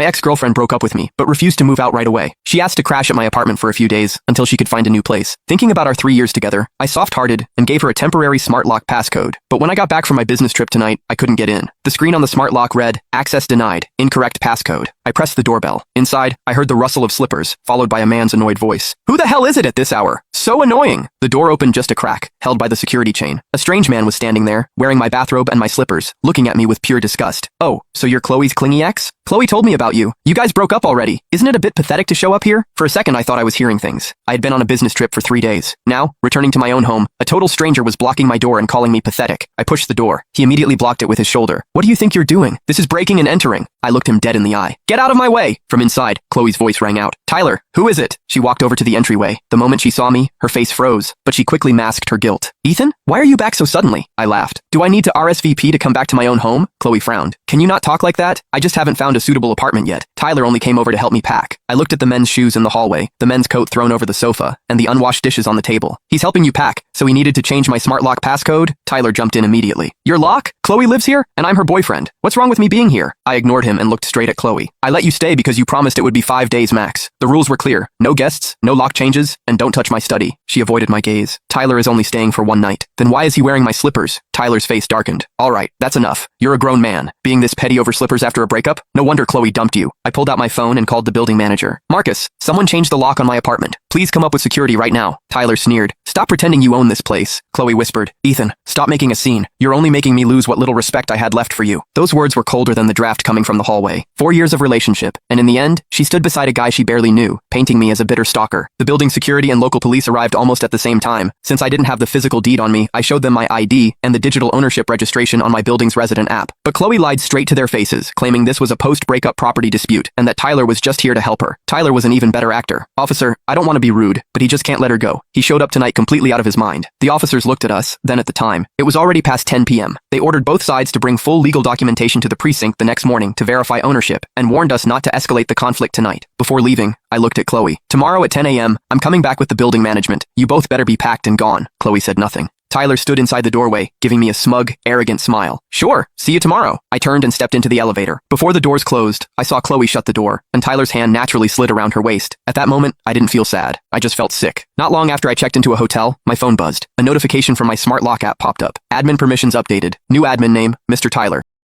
My ex-girlfriend broke up with me, but refused to move out right away. She asked to crash at my apartment for a few days until she could find a new place. Thinking about our 3 years together, I soft-hearted and gave her a temporary smart lock passcode. But when I got back from my business trip tonight, I couldn't get in. The screen on the smart lock read, "Access denied, incorrect passcode." I pressed the doorbell. Inside, I heard the rustle of slippers, followed by a man's annoyed voice. "Who the hell is it at this hour? So annoying!" The door opened just a crack, held by the security chain. A strange man was standing there, wearing my bathrobe and my slippers, looking at me with pure disgust. "Oh, so you're Chloe's clingy ex? Chloe told me about you. You guys broke up already. Isn't it a bit pathetic to show up here?" For a second, I thought I was hearing things. I had been on a business trip for 3 days. Now, returning to my own home, a total stranger was blocking my door and calling me pathetic. I pushed the door. He immediately blocked it with his shoulder. "What do you think you're doing? This is breaking and entering." I looked him dead in the eye. "Get out of my way!" From inside, Chloe's voice rang out. "Tyler, who is it?" She walked over to the entryway. The moment she saw me, her face froze, but she quickly masked her guilt. "Ethan, why are you back so suddenly?" I laughed. "Do I need to RSVP to come back to my own home?" Chloe frowned. "Can you not talk like that? I just haven't found a suitable apartment yet. Tyler only came over to help me pack." I looked at the men's shoes in the hallway, the men's coat thrown over the sofa, and the unwashed dishes on the table. "He's helping you pack, so he needed to change my smart lock passcode?" Tyler jumped in immediately. "Your lock? Chloe lives here, and I'm her boyfriend. What's wrong with me being here?" I ignored him and looked straight at Chloe. "I let you stay because you promised it would be 5 days max. The rules were clear. No guests, no lock changes, and don't touch my study." She avoided my gaze. "Tyler is only staying for 1 night. Then why is he wearing my slippers?" Tyler's face darkened. "All right, that's enough. You're a grown man. Being this petty over slippers after a breakup? No wonder Chloe dumped you." I pulled out my phone and called the building manager. "Marcus, someone changed the lock on my apartment. Please come up with security right now." Tyler sneered. "Stop pretending you own this place." Chloe whispered. "Ethan, stop making a scene. You're only making me lose what little respect I had left for you." Those words were colder than the draft coming from the hallway. 4 years of relationship, and in the end, she stood beside a guy she barely knew, painting me as a bitter stalker. The building security and local police arrived almost at the same time. Since I didn't have the physical deed on me, I showed them my ID and the digital ownership registration on my building's resident app. But Chloe lied straight to their faces, claiming this was a post-breakup property dispute and that Tyler was just here to help her. Tyler was an even better actor. "Officer, I don't want to be rude, but he just can't let her go. He showed up tonight completely out of his mind." The officers looked at us, then at the time. It was already past 10 p.m. They ordered both sides to bring full legal documentation to the precinct the next morning to verify ownership and warned us not to escalate the conflict tonight. Before leaving, I looked at Chloe. "Tomorrow at 10 a.m., I'm coming back with the building management. You both better be packed and gone." Chloe said nothing. Tyler stood inside the doorway, giving me a smug, arrogant smile. "Sure, see you tomorrow." I turned and stepped into the elevator. Before the doors closed, I saw Chloe shut the door, and Tyler's hand naturally slid around her waist. At that moment, I didn't feel sad. I just felt sick. Not long after I checked into a hotel, my phone buzzed. A notification from my smart lock app popped up. "Admin permissions updated. New admin name, Mr. Tyler."